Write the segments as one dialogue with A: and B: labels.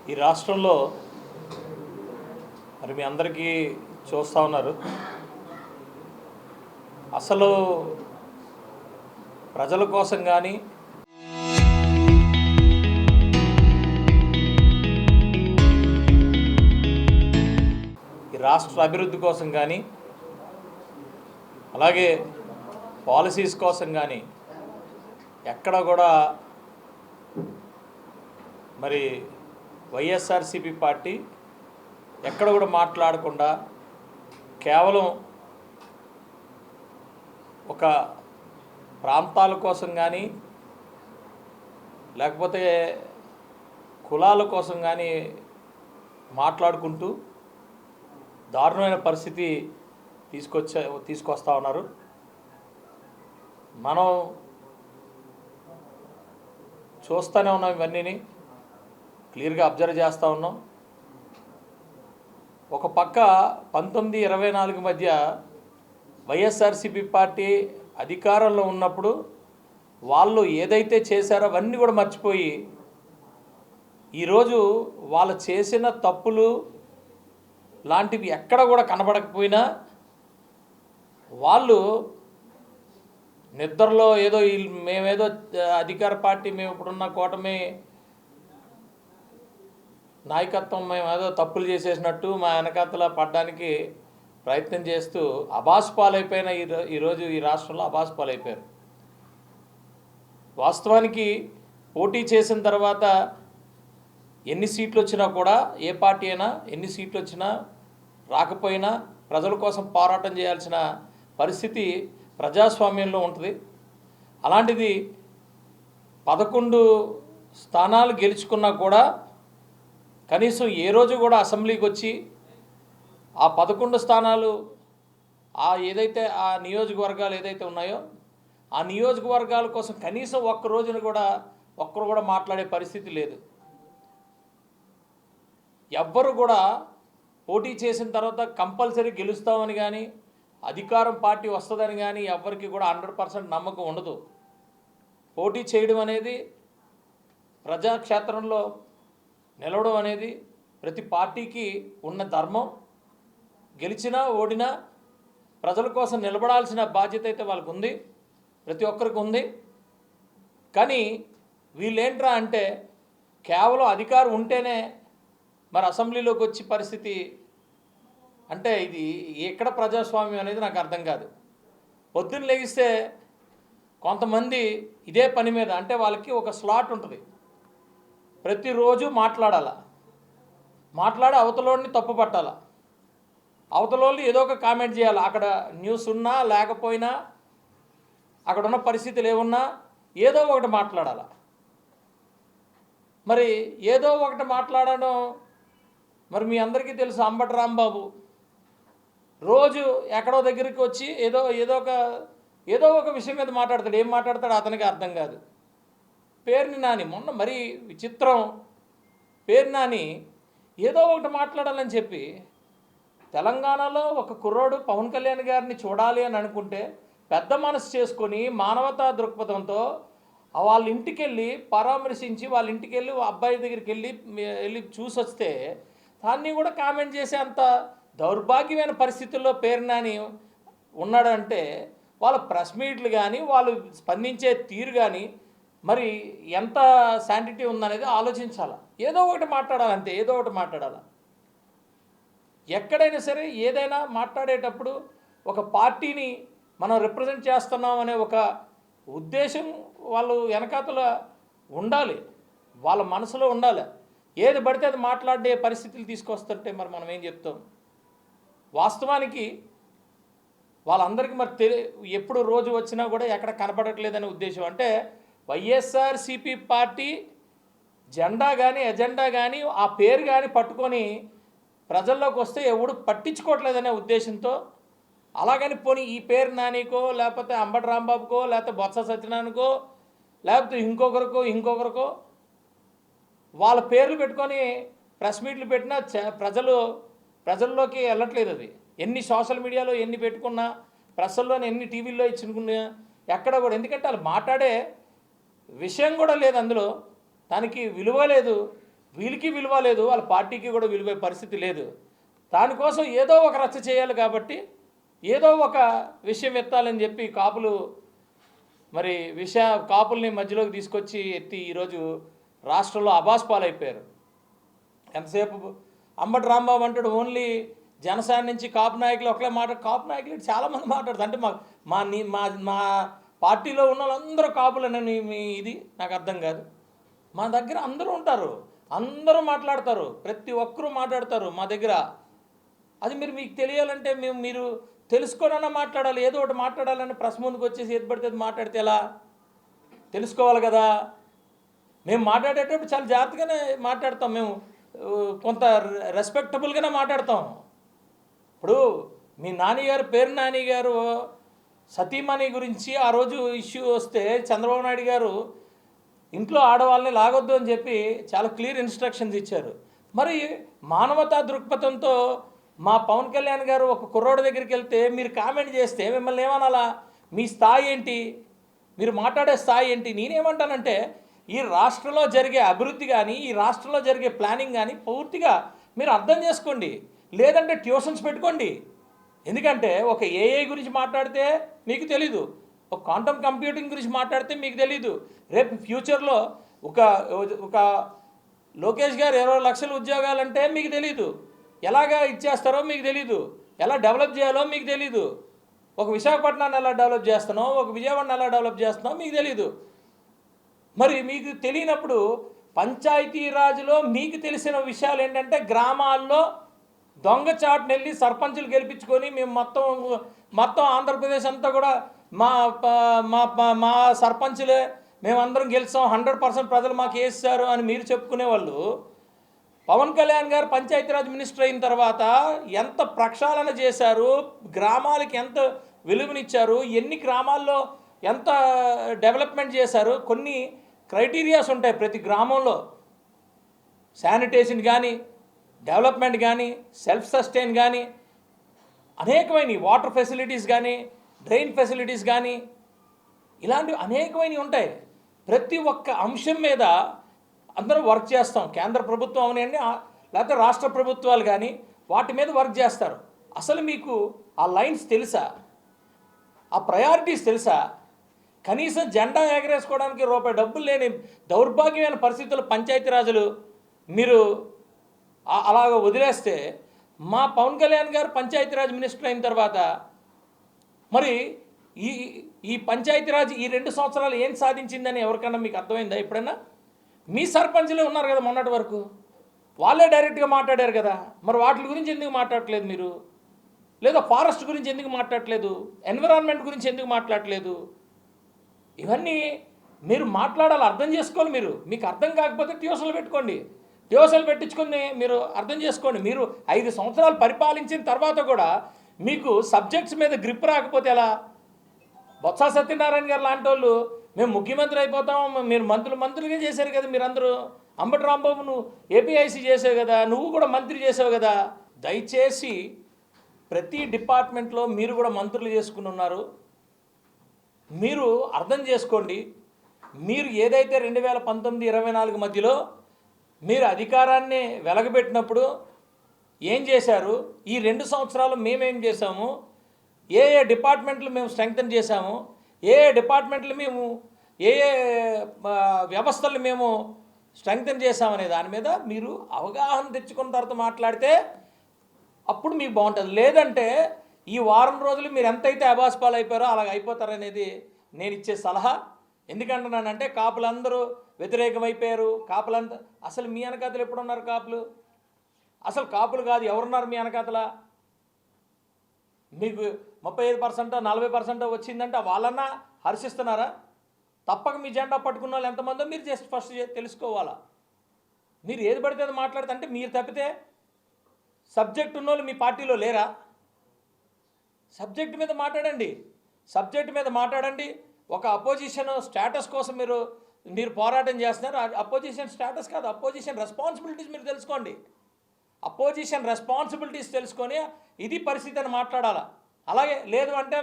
A: ఈ రాష్ట్రంలో మరి మీ అందరికీ చూస్తూ ఉన్నారు. అసలు ప్రజల కోసం కానీ ఈ రాష్ట్ర అభివృద్ధి కోసం కానీ అలాగే పాలసీస్ కోసం కానీ ఎక్కడ కూడా మరి వైఎస్ఆర్సీపీ పార్టీ ఎక్కడ కూడా మాట్లాడకుండా కేవలం ఒక ప్రాంతాల కోసం కానీ లేకపోతే కులాల కోసం కానీ మాట్లాడుకుంటూ దారుణమైన పరిస్థితి తీసుకొస్తా ఉన్నారు. మనం చూస్తూనే ఉన్నాం, ఇవన్నీని క్లియర్గా అబ్జర్వ్ చేస్తూ ఉన్నాం. ఒక పక్క 1924 మధ్య వైఎస్ఆర్సీపీ పార్టీ అధికారంలో ఉన్నప్పుడు వాళ్ళు ఏదైతే చేశారో అవన్నీ కూడా మర్చిపోయి ఈరోజు వాళ్ళు చేసిన తప్పులు లాంటివి ఎక్కడ కూడా కనబడకపోయినా వాళ్ళు నిద్రలో ఏదో మేమేదో అధికార పార్టీ, మేము ఇప్పుడున్న కూటమి నాయకత్వం మేము ఏదో తప్పులు చేసేసినట్టు మా వెనకాతల పడడానికి ప్రయత్నం చేస్తూ అబాస్పాలైపోయిన ఈరోజు ఈ రాష్ట్రంలో అబాస్పాలైపోయారు. వాస్తవానికి పోటీ చేసిన తర్వాత ఎన్ని సీట్లు వచ్చినా కూడా, ఏ పార్టీ అయినా ఎన్ని సీట్లు వచ్చినా రాకపోయినా ప్రజల కోసం పోరాటం చేయాల్సిన పరిస్థితి ప్రజాస్వామ్యంలో ఉంటుంది. అలాంటిది 11 స్థానాలు గెలుచుకున్నా కూడా కనీసం ఏ రోజు కూడా అసెంబ్లీకి వచ్చి ఆ 11 స్థానాలు ఏదైతే ఆ నియోజకవర్గాలు ఏదైతే ఉన్నాయో ఆ నియోజకవర్గాల కోసం కనీసం ఒక్క రోజున కూడా ఒక్కరు కూడా మాట్లాడే పరిస్థితి లేదు. ఎవ్వరు కూడా పోటీ చేసిన తర్వాత కంపల్సరీ గెలుస్తామని కానీ అధికారం పార్టీ వస్తుందని కానీ ఎవ్వరికి కూడా 100% నమ్మకం ఉండదు. పోటీ చేయడం అనేది, ప్రజాక్షేత్రంలో నిలవడం అనేది ప్రతి పార్టీకి ఉన్న ధర్మం. గెలిచినా ఓడినా ప్రజల కోసం నిలబడాల్సిన బాధ్యత అయితే వాళ్ళకు ఉంది, ప్రతి ఒక్కరికి ఉంది. కానీ వీళ్ళేంట్రా అంటే కేవలం అధికారం ఉంటేనే మరి అసెంబ్లీలోకి వచ్చి పరిస్థితి అంటే ఇది ఎక్కడ ప్రజాస్వామ్యం అనేది నాకు అర్థం కాదు. పొద్దున్న లెగిస్తే కొంతమంది ఇదే పని మీద, అంటే వాళ్ళకి ఒక స్లాట్ ఉంటుంది, ప్రతిరోజు మాట్లాడి అవతలోని తప్పు పట్టాల, అవతలోళ్ళు ఏదో ఒక కామెంట్ చేయాలి. అక్కడ న్యూస్ ఉన్నా లేకపోయినా, అక్కడ ఉన్న పరిస్థితులు ఏమున్నా ఏదో ఒకటి మాట్లాడాల. మరి ఏదో ఒకటి మాట్లాడడం మరి మీ అందరికీ తెలుసు. అంబటి రాంబాబు రోజు ఎక్కడో దగ్గరికి వచ్చి ఏదో ఒక విషయం మీద మాట్లాడతాడు. ఏం మాట్లాడతాడో అతనికి అర్థం కాదు. పేర్ని నాని మొన్న మరీ విచిత్రం, పేర్ని నాని ఏదో ఒకటి మాట్లాడాలని చెప్పి తెలంగాణలో ఒక కుర్రోడు పవన్ కళ్యాణ్ గారిని చూడాలి అని అనుకుంటే పెద్ద మనసు చేసుకొని మానవతా దృక్పథంతో వాళ్ళ ఇంటికి వెళ్ళి పరామర్శించి, వాళ్ళ ఇంటికి వెళ్ళి అబ్బాయి దగ్గరికి వెళ్ళి చూసి వస్తే దాన్ని కూడా కామెంట్ చేసే అంత దౌర్భాగ్యమైన పరిస్థితుల్లో పేర్ని నాని ఉన్నాడంటే వాళ్ళ ప్రెస్ మీట్లు కానీ వాళ్ళు స్పందించే తీరు కానీ మరి ఎంత శాంటిటీ ఉందనేది ఆలోచించాలి. ఏదో ఒకటి మాట్లాడాలంటే ఏదో ఒకటి మాట్లాడాలి. ఎక్కడైనా సరే ఏదైనా మాట్లాడేటప్పుడు ఒక పార్టీని మనం రిప్రజెంట్ చేస్తున్నాం అనే ఒక ఉద్దేశం వాళ్ళు వెనకాతల ఉండాలి, వాళ్ళ మనసులో ఉండాలి. ఏది పడితే అది మాట్లాడే పరిస్థితులు తీసుకొస్తుంటే మరి మనం ఏం చెప్తాం? వాస్తవానికి వాళ్ళందరికీ మరి ఎప్పుడు రోజు వచ్చినా కూడా ఎక్కడ కనపడట్లేదనే ఉద్దేశం. అంటే వైఎస్ఆర్సీపీ పార్టీ జెండా కానీ ఎజెండా కానీ ఆ పేరు కానీ పట్టుకొని ప్రజల్లోకి వస్తే ఎవడు పట్టించుకోవట్లేదనే ఉద్దేశంతో, అలాగని పోనీ ఈ పేరు నానికో లేకపోతే అంబటి రాంబాబుకో లేకపోతే బొత్స సత్యనారాయణకో లేకపోతే ఇంకొకరికో వాళ్ళ పేర్లు పెట్టుకొని ప్రెస్ మీట్లు పెట్టినా ప్రజల్లోకి వెళ్ళట్లేదు. అది ఎన్ని సోషల్ మీడియాలో ఎన్ని పెట్టుకున్నా, ప్రెస్లోనే ఎన్ని టీవీల్లో ఇచ్చుకున్నా ఎక్కడ కూడా, ఎందుకంటే వాళ్ళు మాట్లాడే విషయం కూడా లేదు, అందులో దానికి విలువ లేదు, వీళ్ళకి విలువ లేదు, వాళ్ళ పార్టీకి కూడా విలువే పరిస్థితి లేదు. దానికోసం ఏదో ఒక రచ్చ చేయాలి కాబట్టి ఏదో ఒక విషయం ఎత్తాలని చెప్పి కాపులు మరి కాపుల్ని మధ్యలోకి తీసుకొచ్చి ఎత్తి ఈరోజు రాష్ట్రంలో అబాస్ పాలైపోయారు. ఎంతసేపు అంబటి రాంబాబు అంటాడు ఓన్లీ జనసేన నుంచి కాపు నాయకులు ఒకలే కాపు నాయకులు చాలామంది మాట్లాడుతారు. అంటే మా పార్టీలో ఉన్న వాళ్ళందరూ కాపులనని ఇది నాకు అర్థం కాదు. మా దగ్గర అందరూ ఉంటారు, అందరూ మాట్లాడతారు, ప్రతి ఒక్కరూ మాట్లాడతారు మా దగ్గర. అది మీకు తెలియాలంటే మీరు తెలుసుకోనన్నా మాట్లాడాలి, ఏదో ఒకటి మాట్లాడాలని ప్రెస్ ముందుకు వచ్చేసి ఏది పడితే అది మాట్లాడితే ఎలా? తెలుసుకోవాలి కదా. మేము మాట్లాడేటప్పుడు చాలా జాగ్రత్తగానే మాట్లాడతాం, మేము కొంత రెస్పెక్టబుల్గానే మాట్లాడతాం. ఇప్పుడు మీ పేరు నాని గారు సతీమణి గురించి ఆ రోజు ఇష్యూ వస్తే చంద్రబాబు నాయుడు గారు ఇంట్లో ఆడవాళ్ళని లాగొద్దు అని చెప్పి చాలా క్లియర్ ఇన్స్ట్రక్షన్స్ ఇచ్చారు. మరి మానవతా దృక్పథంతో మా పవన్ కళ్యాణ్ గారు ఒక కుర్రోడి దగ్గరికి వెళ్తే మీరు కామెంట్ చేస్తే మిమ్మల్ని ఏమనాలా? మీ స్థాయి ఏంటి, మీరు మాట్లాడే స్థాయి ఏంటి? నేనేమంటానంటే ఈ రాష్ట్రంలో జరిగే అభివృద్ధి కానీ ఈ రాష్ట్రంలో జరిగే ప్లానింగ్ కానీ పూర్తిగా మీరు అర్థం చేసుకోండి, లేదంటే ట్యూషన్స్ పెట్టుకోండి. ఎందుకంటే ఒక ఏఐ గురించి మాట్లాడితే మీకు తెలీదు, ఒక క్వాంటమ్ కంప్యూటింగ్ గురించి మాట్లాడితే మీకు తెలీదు. రేపు ఫ్యూచర్లో ఒక లోకేష్ గారు 20 లక్షల ఉద్యోగాలంటే మీకు తెలీదు, ఎలాగా ఇచ్చేస్తారో మీకు తెలీదు, ఎలా డెవలప్ చేయాలో మీకు తెలీదు, ఒక విశాఖపట్నాన్ని ఎలా డెవలప్ చేస్తానో ఒక విజయవాడని ఎలా డెవలప్ చేస్తున్నామో మీకు తెలీదు. మరి మీకు తెలియనప్పుడు పంచాయతీరాజ్లో మీకు తెలిసిన విషయాలు ఏంటంటే గ్రామాల్లో దొంగచాటును వెళ్ళి సర్పంచులు గెలిపించుకొని మేము మొత్తం ఆంధ్రప్రదేశ్ అంతా కూడా మా సర్పంచులే మేమందరం గెలిచాం, 100% ప్రజలు మాకు వేస్తారు అని మీరు చెప్పుకునేవాళ్ళు. పవన్ కళ్యాణ్ గారు పంచాయతీరాజ్ మినిస్టర్ అయిన తర్వాత ఎంత ప్రక్షాళన చేశారు, గ్రామాలకి ఎంత విలువనిచ్చారు, ఎన్ని గ్రామాల్లో ఎంత డెవలప్మెంట్ చేశారు. కొన్ని క్రైటీరియాస్ ఉంటాయి ప్రతి గ్రామంలో, శానిటేషన్ కానీ డెవలప్మెంట్ కానీ సెల్ఫ్ సస్టైన్ కానీ అనేకమైనవి, వాటర్ ఫెసిలిటీస్ కానీ డ్రైన్ ఫెసిలిటీస్ కానీ ఇలాంటివి అనేకమైనవి ఉంటాయి. ప్రతి ఒక్క అంశం మీద అందరూ వర్క్ చేస్తాం. కేంద్ర ప్రభుత్వం అవనండి లేకపోతే రాష్ట్ర ప్రభుత్వాలు కానీ వాటి మీద వర్క్ చేస్తారు. అసలు మీకు ఆ లైన్స్ తెలుసా? ఆ ప్రయారిటీస్ తెలుసా? కనీసం జెండా ఎగరేసుకోవడానికి రూపాయి డబ్బులు లేని దౌర్భాగ్యమైన పరిస్థితుల్లో పంచాయతీరాజులు మీరు అలాగ వదిలేస్తే మా పవన్ కళ్యాణ్ గారు పంచాయతీరాజ్ మినిస్టర్ అయిన తర్వాత మరి ఈ పంచాయతీరాజ్ ఈ 2 సంవత్సరాలు ఏం సాధించిందని ఎవరికన్నా మీకు అర్థమైందా? ఎప్పుడైనా మీ సర్పంచ్లే ఉన్నారు కదా మొన్నటి వరకు, వాళ్ళే డైరెక్ట్గా మాట్లాడారు కదా. మరి వాటి గురించి ఎందుకు మాట్లాడట్లేదు మీరు? లేదా ఫారెస్ట్ గురించి ఎందుకు మాట్లాడట్లేదు? ఎన్విరాన్మెంట్ గురించి ఎందుకు మాట్లాడట్లేదు? ఇవన్నీ మీరు మాట్లాడాలి, అర్థం చేసుకోవాలి. మీకు అర్థం కాకపోతే ట్యూషన్లు పెట్టుకోండి, ట్యూషన్లు పెట్టించుకొని మీరు అర్థం చేసుకోండి. మీరు 5 సంవత్సరాలు పరిపాలించిన తర్వాత కూడా మీకు సబ్జెక్ట్స్ మీద గ్రిప్ రాకపోతే ఎలా? బొత్స సత్యనారాయణ గారు లాంటి వాళ్ళు మేము ముఖ్యమంత్రి అయిపోతాం, మీరు మంత్రులుగా చేశారు కదా మీరందరూ. అంబటి రాంబాబు నువ్వు ఏపీఐసి చేసావు కదా, నువ్వు కూడా మంత్రి చేసావు కదా. దయచేసి ప్రతి డిపార్ట్మెంట్లో మీరు కూడా మంత్రులు చేసుకుని ఉన్నారు, మీరు అర్థం చేసుకోండి. మీరు ఏదైతే 2019-24 మధ్యలో మీరు అధికారాన్ని వెలగబెట్టినప్పుడు ఏం చేశారు, ఈ 2 సంవత్సరాలు మేమేం చేశాము, ఏ డిపార్ట్మెంట్లు మేము స్ట్రెంగ్తన్ చేశాము, ఏ డిపార్ట్మెంట్లు మేము ఏ వ్యవస్థలు మేము స్ట్రెంగ్తన్ చేశామనే దాని మీద మీరు అవగాహన తెచ్చుకున్న తర్వాత మాట్లాడితే అప్పుడు మీకు బాగుంటుంది. లేదంటే ఈ వారం రోజులు మీరు ఎంతైతే అబాస్పాలు అయిపోయారో అలాగ అయిపోతారనేది నేను ఇచ్చే సలహా. ఎందుకంటున్నానంటే కాపులందరూ వ్యతిరేకమైపోయారు, కాపులంతా అసలు మీ వెనకాతలు ఎప్పుడున్నారు కాపులు? అసలు కాపులు కాదు, ఎవరున్నారు మీ వెనకాతల? మీకు 35% 40% వచ్చిందంటే వాళ్ళన్నా హర్షిస్తున్నారా? తప్పక మీ జెండా పట్టుకున్న వాళ్ళు ఎంతమందో మీరు జస్ట్ ఫస్ట్ తెలుసుకోవాలా. మీరు ఏది పడితే అది మాట్లాడితే అంటే మీరు తప్పితే సబ్జెక్ట్ ఉన్నోళ్ళు మీ పార్టీలో లేరా? సబ్జెక్ట్ మీద మాట్లాడండి, సబ్జెక్ట్ మీద మాట్లాడండి. ఒక అపోజిషన్ స్టేటస్ కోసం మీరు పోరాటం చేస్తున్నారు. అపోజిషన్ స్టేటస్ కాదు, అపోజిషన్ రెస్పాన్సిబిలిటీస్ మీరు తెలుసుకోండి. అపోజిషన్ రెస్పాన్సిబిలిటీస్ తెలుసుకొని ఇది పరిస్థితి అని మాట్లాడాలా. అలాగే లేదు అంటే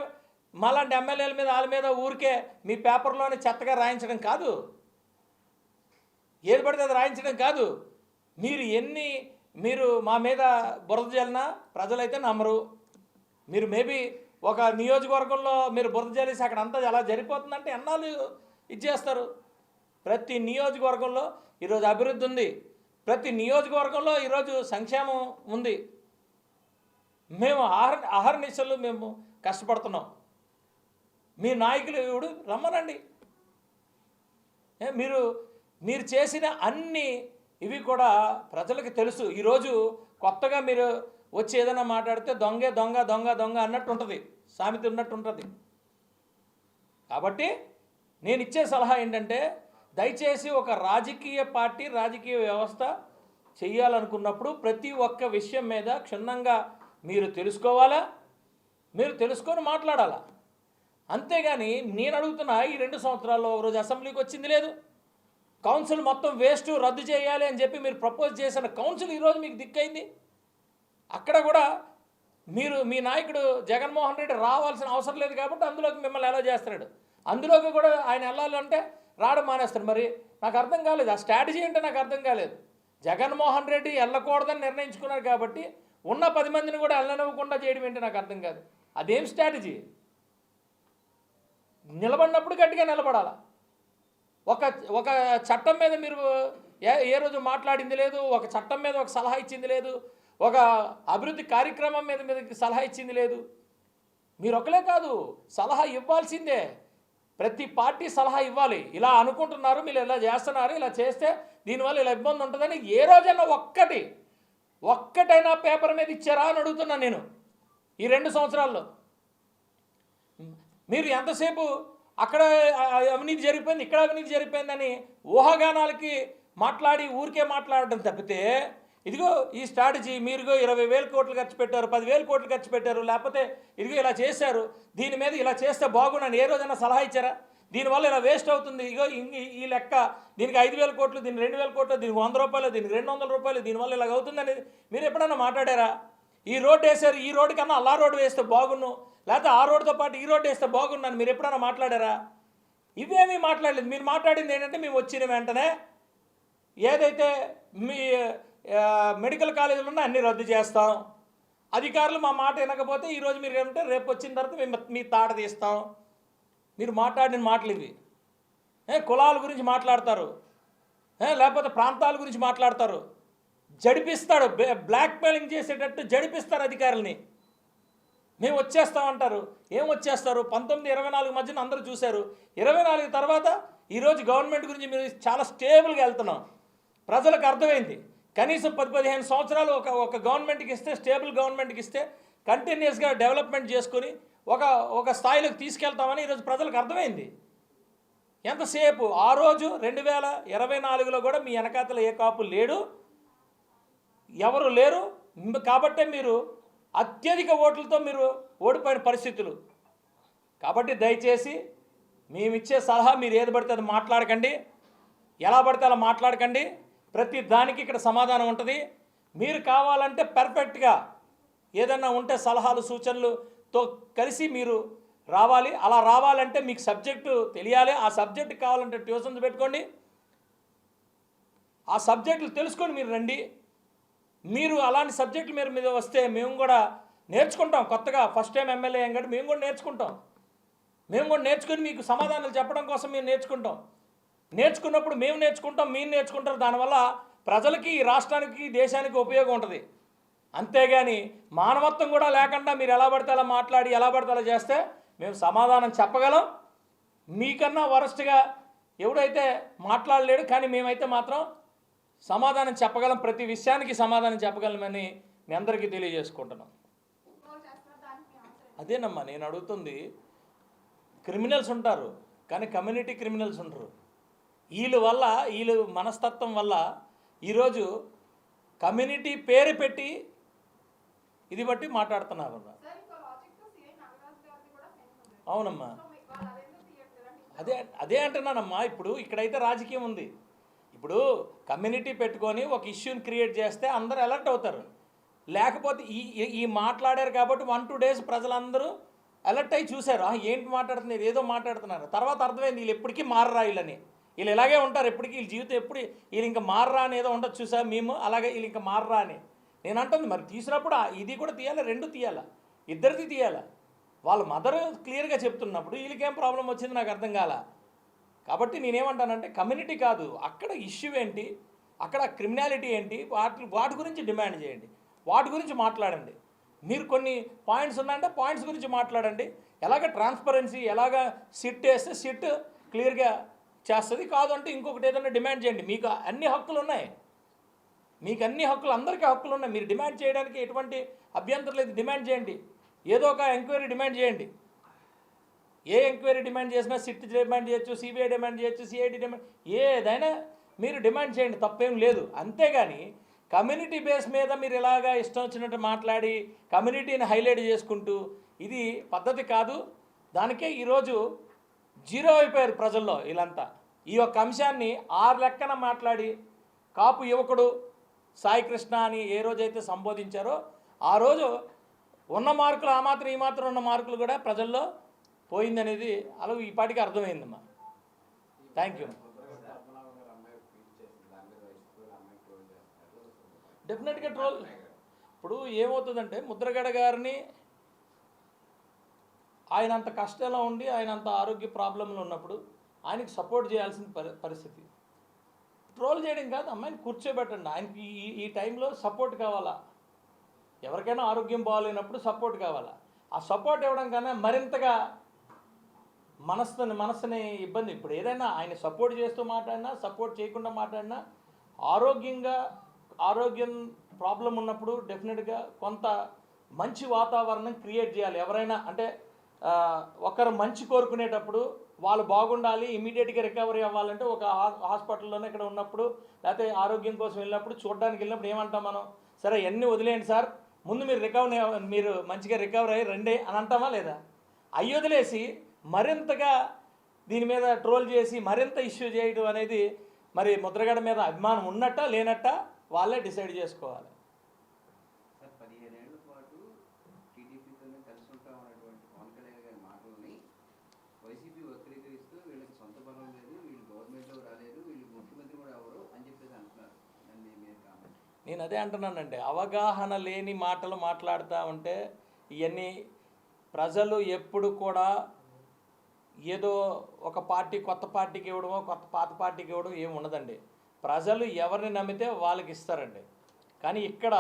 A: మాలాంటి ఎమ్మెల్యేల మీద వాళ్ళ మీద ఊరికే మీ పేపర్లోనే చెత్తగా రాయించడం కాదు, ఏది పడితే అది రాయించడం కాదు. మీరు మా మీద బురద జల్లినా ప్రజలైతే నమ్మరు. మీరు మేబీ ఒక నియోజకవర్గంలో మీరు బురద జల్లేసి అక్కడ అంతా అలా జరిగిపోతుందంటే ఎన్నాళ్ళు ఇది చేస్తారు? ప్రతి నియోజకవర్గంలో ఈరోజు అభివృద్ధి ఉంది, ప్రతి నియోజకవర్గంలో ఈరోజు సంక్షేమం ఉంది. మేము అహర్నిశలు మేము కష్టపడుతున్నాం. మీ నాయకులు ఎవడు రమ్మనండి. మీరు చేసిన అన్ని ఇవి కూడా ప్రజలకు తెలుసు. ఈరోజు కొత్తగా మీరు వచ్చి ఏదైనా మాట్లాడితే దొంగే దొంగ దొంగ దొంగ అన్నట్టు ఉంటుంది, సామెత ఉన్నట్టు ఉంటుంది. కాబట్టి నేను ఇచ్చే సలహా ఏంటంటే, దయచేసి ఒక రాజకీయ పార్టీ రాజకీయ వ్యవస్థ చేయాలనుకున్నప్పుడు ప్రతి ఒక్క విషయం మీద క్షుణ్ణంగా మీరు తెలుసుకోవాలా, మీరు తెలుసుకొని మాట్లాడాలా. అంతేగాని నేను అడుగుతున్నా, ఈ 2 సంవత్సరాల్లో ఒకరోజు అసెంబ్లీకి వచ్చింది లేదు. కౌన్సిల్ మొత్తం వేస్ట్, రద్దు చేయాలి అని చెప్పి మీరు ప్రపోజ్ చేసిన కౌన్సిల్ ఈరోజు మీకు దిక్కైంది. అక్కడ కూడా మీ నాయకుడు జగన్మోహన్ రెడ్డి రావాల్సిన అవసరం లేదు కాబట్టి అందులోకి మిమ్మల్ని ఎలా చేస్తున్నాడు. అందులోకి కూడా ఆయన వెళ్ళాలంటే రావడం మానేస్తారు. మరి నాకు అర్థం కాలేదు, ఆ స్ట్రాటజీ అంటే నాకు అర్థం కాలేదు. జగన్మోహన్ రెడ్డి వెళ్ళకూడదని నిర్ణయించుకున్నారు కాబట్టి ఉన్న 10 మందిని కూడా వెళ్ళనివ్వకుండా చేయడం ఏంటి నాకు అర్థం కాదు. అదేం స్ట్రాటజీ? నిలబడినప్పుడు గట్టిగా నిలబడాలా. ఒక చట్టం మీద మీరు ఏ రోజు మాట్లాడింది లేదు, ఒక చట్టం మీద ఒక సలహా ఇచ్చింది లేదు, ఒక అభివృద్ధి కార్యక్రమం మీద సలహా ఇచ్చింది లేదు. మీరు ఒకలే కాదు, సలహా ఇవ్వాల్సిందే. ప్రతి పార్టీ సలహా ఇవ్వాలి. ఇలా అనుకుంటున్నారు, మీరు ఇలా చేస్తున్నారు, ఇలా చేస్తే దీనివల్ల ఇలా ఇబ్బంది ఉంటుందని ఏ రోజైనా ఒక్కటైనా పేపర్ మీద ఇచ్చారా అని అడుగుతున్నాను నేను. ఈ 2 సంవత్సరాల్లో మీరు ఎంతసేపు అక్కడ అవినీతి జరిగిపోయింది, ఇక్కడ అవినీతి జరిగిపోయిందని ఊహాగానాలకి మాట్లాడి ఊరికే మాట్లాడడం తప్పితే, ఇదిగో ఈ స్ట్రాటజీ, మీరుగో 20,000 కోట్లు ఖర్చు పెట్టారు, 10,000 కోట్లు ఖర్చు పెట్టారు, లేకపోతే ఇదిగో ఇలా చేశారు, దీని మీద ఇలా చేస్తే బాగుండని ఏ రోజైనా సలహా ఇచ్చారా? దీనివల్ల ఇలా వేస్ట్ అవుతుంది, ఇగో ఈ లెక్క, దీనికి 5,000 కోట్లు, దీనికి 2,000 కోట్లు, దీనికి 100 రూపాయలు, దీనికి 200 రూపాయలు, దీనివల్ల ఇలాగ అవుతుందని మీరు ఎప్పుడైనా మాట్లాడారా? ఈ రోడ్డు వేశారు, ఈ రోడ్డు కన్నా అలా రోడ్డు వేస్తే బాగున్ను, లేకపోతే ఆ రోడ్డుతో పాటు ఈ రోడ్డు వేస్తే బాగున్నాను మీరు ఎప్పుడైనా మాట్లాడారా? ఇవేమీ మాట్లాడలేదు. మీరు మాట్లాడింది ఏంటంటే, మేము వచ్చిన వెంటనే ఏదైతే మీ మెడికల్ కాలేజీలు ఉన్నా అన్నీ రద్దు చేస్తాం, అధికారులు మా మాట వినకపోతే ఈరోజు మీరు ఏమంటే రేపు వచ్చిన తర్వాత మేము మీ తాట తీస్తాం. మీరు మాట్లాడిన మాటలు ఇవి. కులాల గురించి మాట్లాడతారు, లేకపోతే ప్రాంతాల గురించి మాట్లాడతారు. జడిపిస్తాడు, బ్లాక్మెయిలింగ్ చేసేటట్టు జడిపిస్తారు అధికారులని. మేము వచ్చేస్తామంటారు. ఏం వచ్చేస్తారు? 19-24 మధ్యన అందరూ చూశారు. 24 తర్వాత ఈరోజు గవర్నమెంట్ గురించి మీరు చాలా స్టేబుల్గా వెళ్తున్నాం. ప్రజలకు అర్థమైంది. కనీసం 10-15 సంవత్సరాలు ఒక గవర్నమెంట్కి ఇస్తే, స్టేబుల్ గవర్నమెంట్కి ఇస్తే కంటిన్యూస్గా డెవలప్మెంట్ చేసుకొని ఒక స్థాయిలోకి తీసుకెళ్తామని ఈరోజు ప్రజలకు అర్థమైంది. ఎంతసేపు ఆ రోజు 2024లో కూడా మీ వెనకాతల ఏ కాపు లేడు, ఎవరు లేరు. కాబట్టే మీరు అత్యధిక ఓట్లతో మీరు ఓడిపోయిన పరిస్థితులు. కాబట్టి దయచేసి మేమిచ్చే సలహా, మీరు ఏది పడితే అది మాట్లాడకండి, ఎలా పడితే అలా మాట్లాడకండి. ప్రతి దానికి ఇక్కడ సమాధానం ఉంటుంది. మీరు కావాలంటే పర్ఫెక్ట్గా ఏదన్నా ఉంటే సలహాలు సూచనలతో కలిసి మీరు రావాలి. అలా రావాలంటే మీకు సబ్జెక్టు తెలియాలి. ఆ సబ్జెక్టు కావాలంటే ట్యూషన్స్ పెట్టుకోండి. ఆ సబ్జెక్టులు తెలుసుకొని మీరు రండి. మీరు అలాంటి సబ్జెక్టులు మీద వస్తే మేము కూడా నేర్చుకుంటాం. కొత్తగా ఫస్ట్ టైం ఎమ్మెల్యే కాబట్టి మేము కూడా నేర్చుకుని మీకు సమాధానాలు చెప్పడం కోసం మేము నేర్చుకున్నప్పుడు మేము నేర్చుకుంటాం, మీరు నేర్చుకుంటారు. దానివల్ల ప్రజలకి, రాష్ట్రానికి, దేశానికి ఉపయోగం ఉంటుంది. అంతేగాని మానవత్వం కూడా లేకుండా మీరు ఎలా పడితే అలా మాట్లాడి ఎలా పడితే అలా చేస్తే మేము సమాధానం చెప్పగలం. మీకన్నా వరస్ట్గా ఎవడైతే మాట్లాడలేడు, కానీ మేమైతే మాత్రం సమాధానం చెప్పగలం. ప్రతి విషయానికి సమాధానం చెప్పగలమని మీ అందరికీ తెలియజేసుకుంటున్నాం. అదేనమ్మా నేను అడుగుతుంది. క్రిమినల్స్ ఉంటారు, కానీ కమ్యూనిటీ క్రిమినల్స్ ఉండరు. వీళ్ళు మనస్తత్వం వల్ల ఈరోజు కమ్యూనిటీ పేరు పెట్టి ఇది బట్టి మాట్లాడుతున్నారు. అవునమ్మా, అదే అంటున్నానమ్మా. ఇప్పుడు ఇక్కడైతే రాజకీయం ఉంది. ఇప్పుడు కమ్యూనిటీ పెట్టుకొని ఒక ఇష్యూని క్రియేట్ చేస్తే అందరూ అలర్ట్ అవుతారు. లేకపోతే ఈ మాట్లాడారు కాబట్టి 1-2 డేస్ ప్రజలందరూ అలర్ట్ అయ్యి చూశారు, ఏంటి మాట్లాడుతున్నారు, ఏదో మాట్లాడుతున్నారు. తర్వాత అర్థమైంది వీళ్ళు ఎప్పటికీ మారరా వీళ్ళని. వీళ్ళు ఇలాగే ఉంటారు ఎప్పటికీ, వీళ్ళ జీవితం ఎప్పుడు వీళ్ళు ఇంకా మారరా అని ఏదో ఉండదు చూసా మేము, అలాగే వీళ్ళు ఇంకా మారరా అని నేను అంటుంది. మరి తీసినప్పుడు ఇది కూడా తీయాలి, రెండు తీయాలా, ఇద్దరిది తీయాలా. వాళ్ళ మదర్ క్లియర్గా చెప్తున్నప్పుడు వీళ్ళకేం ప్రాబ్లం వచ్చింది నాకు అర్థం కాల. కాబట్టి నేనేమంటానంటే కమ్యూనిటీ కాదు, అక్కడ ఇష్యూ ఏంటి, అక్కడ క్రిమినాలిటీ ఏంటి, వాటి గురించి డిమాండ్ చేయండి, వాటి గురించి మాట్లాడండి. మీరు కొన్ని పాయింట్స్ ఉన్నాయంటే పాయింట్స్ గురించి మాట్లాడండి. ఎలాగ ట్రాన్స్పరెన్సీ, ఎలాగ సిట్ వేస్తే సిట్ క్లియర్గా చేస్తుంది, కాదు అంటే ఇంకొకటి ఏదైనా డిమాండ్ చేయండి. మీకు అన్ని హక్కులు ఉన్నాయి, మీకు అన్ని హక్కులు, అందరికీ హక్కులు ఉన్నాయి. మీరు డిమాండ్ చేయడానికి ఎటువంటి అభ్యంతరం లేదు, డిమాండ్ చేయండి. ఏదో ఒక ఎంక్వైరీ డిమాండ్ చేయండి. ఏ ఎంక్వైరీ డిమాండ్ చేసినా సిట్ డిమాండ్ చేయొచ్చు, సిబిఐ డిమాండ్ చేయొచ్చు, సిఐడి డిమాండ్, ఏదైనా మీరు డిమాండ్ చేయండి, తప్పేం లేదు. అంతేగాని కమ్యూనిటీ బేస్ మీద మీరు ఇలాగా ఇష్టం వచ్చినట్టు మాట్లాడి కమ్యూనిటీని హైలైట్ చేసుకుంటూ ఇది పద్ధతి కాదు. దానికే ఈరోజు జీరో అయిపోయారు ప్రజల్లో వీళ్ళంతా. ఈ యొక్క అంశాన్ని 6 లెక్కన మాట్లాడి కాపు యువకుడు సాయి కృష్ణ అని ఏ రోజైతే సంబోధించారో ఆ రోజు ఉన్న మార్కులు ఆ మాత్రం ఈ మాత్రం ఉన్న మార్కులు కూడా ప్రజల్లో పోయిందనేది అలా ఈ పాటికి అర్థమైందమ్మా. Thank you. డెఫినెట్గా ట్రోల్. ఇప్పుడు ఏమవుతుందంటే ముద్రగడ గారిని ఆయన అంత కష్టంలో ఉండి, ఆయన అంత ఆరోగ్య ప్రాబ్లంలో ఉన్నప్పుడు ఆయనకి సపోర్ట్ చేయాల్సిన పరిస్థితి. ట్రోల్ చేయడం కాదు, అమ్మాయిని కూర్చోబెట్టండి. ఆయనకి ఈ టైంలో సపోర్ట్ కావాలా, ఎవరికైనా ఆరోగ్యం బాగాలేనప్పుడు సపోర్ట్ కావాలా. ఆ సపోర్ట్ ఇవ్వడం కన్నా మరింతగా మనస్సుని ఇబ్బంది. ఇప్పుడు ఏదైనా ఆయన సపోర్ట్ చేస్తూ మాట్లాడినా, సపోర్ట్ చేయకుండా మాట్లాడినా, ఆరోగ్యం ప్రాబ్లం ఉన్నప్పుడు డెఫినెట్గా కొంత మంచి వాతావరణం క్రియేట్ చేయాలి. ఎవరైనా అంటే ఒకరు మంచి కోరుకునేటప్పుడు వాళ్ళు బాగుండాలి, ఇమీడియట్గా రికవరీ అవ్వాలంటే ఒక హాస్పిటల్లోనే ఇక్కడ ఉన్నప్పుడు లేకపోతే ఆరోగ్యం కోసం వెళ్ళినప్పుడు చూడడానికి వెళ్ళినప్పుడు ఏమంటాం మనం, సరే ఎన్ని వదిలేయండి సార్, ముందు మీరు మంచిగా రికవర్ అయ్యి రండి అని అంటామా లేదా? అయ్యి వదిలేసి మరింతగా దీని మీద ట్రోల్ చేసి మరింత ఇష్యూ చేయడం అనేది మరి ముద్రగడ మీద అభిమానం ఉన్నట్ట లేనట్ట వాళ్ళే డిసైడ్ చేసుకోవాలి.
B: సార్ 15 ఏళ్ల పాటు టీడీపీతోనే కలిసి ఉంటామన్నటువంటి పవన్ కళ్యాణ్ గారి మాటల్ని వైసీపీ వక్రీకరిస్తూ వీళ్ళకి సొంత బలం లేదు, వీళ్ళు గవర్నమెంట్లో రాలేదు, వీళ్ళు ముఖ్యమంత్రి కూడా ఎవరు అని చెప్పేసి అంటున్నారు. దాన్ని మీరు కామెంట్.
A: నేను అదే అంటున్నానండి, అవగాహన లేని మాటలు మాట్లాడుతూ ఉంటే ఇవన్నీ ప్రజలు ఎప్పుడు కూడా ఏదో ఒక పార్టీ కొత్త పార్టీకి ఇవ్వడమో పాత పార్టీకి ఇవ్వడం ఏమి ఉండదండి. ప్రజలు ఎవరిని నమ్మితే వాళ్ళకి ఇస్తారండి. కానీ ఇక్కడ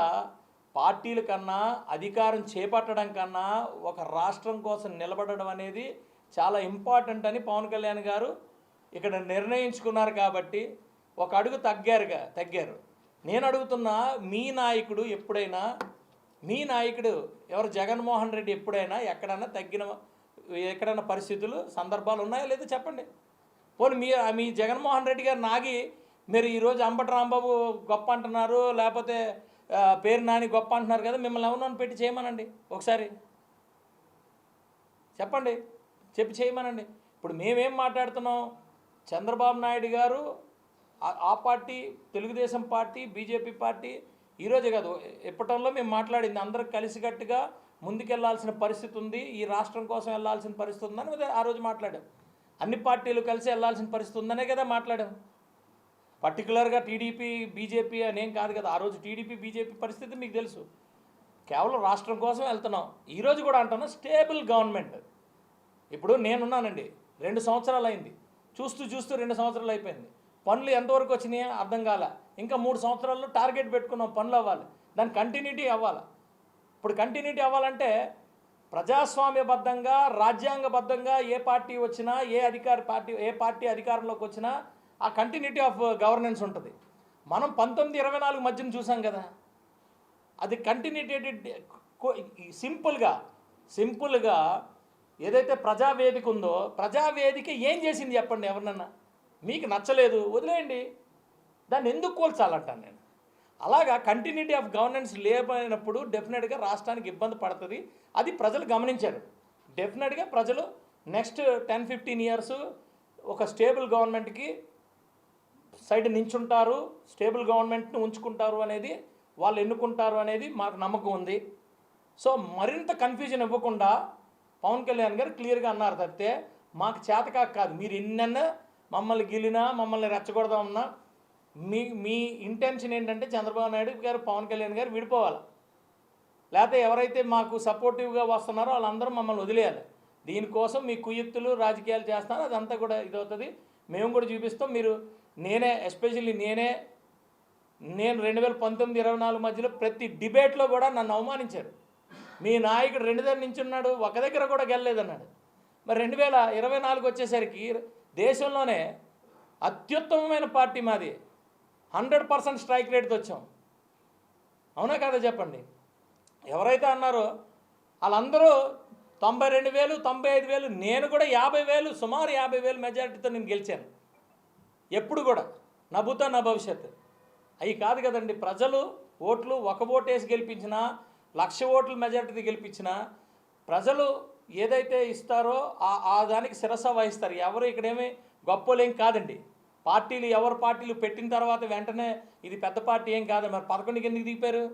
A: పార్టీల కన్నా అధికారం చేపట్టడం కన్నా ఒక రాష్ట్రం కోసం నిలబడడం అనేది చాలా ఇంపార్టెంట్ అని పవన్ కళ్యాణ్ గారు ఇక్కడ నిర్ణయించుకున్నారు. కాబట్టి ఒక అడుగు తగ్గారు. నేను అడుగుతున్నా, మీ నాయకుడు ఎవరు జగన్మోహన్ రెడ్డి ఎప్పుడైనా ఎక్కడైనా పరిస్థితులు సందర్భాలు ఉన్నాయో లేదో చెప్పండి. పోనీ మీ జగన్మోహన్ రెడ్డి గారు నాగి మీరు ఈరోజు అంబటి రాంబాబు గొప్ప అంటున్నారు, లేకపోతే పేరు నాని గొప్ప అంటున్నారు కదా, మిమ్మల్ని ఎవరినో పెట్టి చేయమనండి, ఒకసారి చెప్పండి, చెప్పి చేయమనండి. ఇప్పుడు మేమేం మాట్లాడుతున్నాం, చంద్రబాబు నాయుడు గారు ఆ party, Telugu Desam party, BJP party ఈరోజే కాదు ఎప్పటంలో మేము మాట్లాడింది, అందరూ కలిసికట్టుగా ముందుకెళ్లాల్సిన పరిస్థితి ఉంది, ఈ రాష్ట్రం కోసం వెళ్ళాల్సిన పరిస్థితి ఉందని ఆ రోజు మాట్లాడాం. అన్ని పార్టీలు కలిసి వెళ్ళాల్సిన పరిస్థితి ఉందనే కదా మాట్లాడాం. పర్టికులర్గా టీడీపీ బీజేపీ అనేం కాదు కదా. ఆ రోజు టీడీపీ బీజేపీ పరిస్థితి మీకు తెలుసు. కేవలం రాష్ట్రం కోసం వెళ్తున్నాం. ఈరోజు కూడా అంటున్నాం స్టేబుల్ గవర్నమెంట్. ఇప్పుడు నేనున్నానండి, 2 సంవత్సరాలు అయింది, చూస్తూ 2 సంవత్సరాలు అయిపోయింది. పనులు ఎంతవరకు వచ్చినాయో అర్థం కాల. ఇంకా 3 సంవత్సరాల్లో టార్గెట్ పెట్టుకున్నాం, పనులు అవ్వాలి, దాని కంటిన్యూటీ అవ్వాలి. ఇప్పుడు కంటిన్యూటీ అవ్వాలంటే ప్రజాస్వామ్యబద్ధంగా, రాజ్యాంగబద్ధంగా ఏ పార్టీ వచ్చినా, ఏ పార్టీ అధికారంలోకి వచ్చినా ఆ కంటిన్యూటీ ఆఫ్ గవర్నెన్స్ ఉంటుంది. మనం 1924 మధ్యన చూసాం కదా, అది కంటిన్యూటెడ్. సింపుల్గా ఏదైతే ప్రజావేదిక ఉందో, ప్రజావేదిక ఏం చేసింది చెప్పండి ఎవరినన్నా? మీకు నచ్చలేదు వదిలేయండి, దాన్ని ఎందుకు కోల్చాలంటాను నేను. అలాగా కంటిన్యూటీ ఆఫ్ గవర్నెన్స్ లేకపోయినప్పుడు డెఫినెట్గా రాష్ట్రానికి ఇబ్బంది పడుతుంది. అది ప్రజలు గమనించారు. డెఫినెట్గా ప్రజలు నెక్స్ట్ 10-15 ఇయర్స్ ఒక స్టేబుల్ గవర్నమెంట్కి సైడ్ నించుంటారు, స్టేబుల్ గవర్నమెంట్ని ఉంచుకుంటారు అనేది, వాళ్ళు ఎన్నుకుంటారు అనేది మాకు నమ్మకం ఉంది. సో మరింత కన్ఫ్యూజన్ ఇవ్వకుండా పవన్ కళ్యాణ్ గారు క్లియర్గా అన్నారు తప్పితే మాకు చేతకాక కాదు, మీరు ఎన్నన్నా మమ్మల్ని గిలినా మమ్మల్ని రెచ్చగొడదామన్నా మీ ఇంటెన్షన్ ఏంటంటే చంద్రబాబు నాయుడు గారు పవన్ కళ్యాణ్ గారు విడిపోవాలి, లేకపోతే ఎవరైతే మాకు సపోర్టివ్గా వస్తున్నారో వాళ్ళందరూ మమ్మల్ని వదిలేయాలి. దీనికోసం మీ కుయుక్తులు రాజకీయాలు చేస్తున్నారు, అదంతా కూడా ఇదవుతుంది. మేము కూడా చూపిస్తాం. మీరు ఎస్పెషల్లీ నేను 2019-24 మధ్యలో ప్రతి డిబేట్లో కూడా నన్ను అవమానించారు. మీ నాయకుడు 2 దగ్గర నించున్నాడు, ఒక దగ్గర కూడా గెలలేదన్నాడు. మరి 2024 వచ్చేసరికి దేశంలోనే అత్యుత్తమమైన పార్టీ మాది, 100% స్ట్రైక్ రేట్తో వచ్చాం. అవునా కదా చెప్పండి. ఎవరైతే అన్నారో వాళ్ళందరూ 92,000, 95,000, నేను కూడా 50,000, సుమారు 50,000 మెజారిటీతో నేను గెలిచాను. ఎప్పుడు కూడా నా భూతో నా భవిష్యత్తు అవి కాదు కదండి. ప్రజలు ఓట్లు ఒక ఓటేసి గెలిపించినా, 1,00,000 ఓట్ల మెజారిటీ గెలిపించినా ప్రజలు ఏదైతే ఇస్తారో ఆ దానికి శిరస వహిస్తారు. ఎవరు ఇక్కడేమీ గొప్పలేం కాదండి. ఎవరు పార్టీలు పెట్టిన తర్వాత వెంటనే ఇది పెద్ద పార్టీ ఏం కాదు. మరి 11కి ఎందుకు దిగిపోయారు?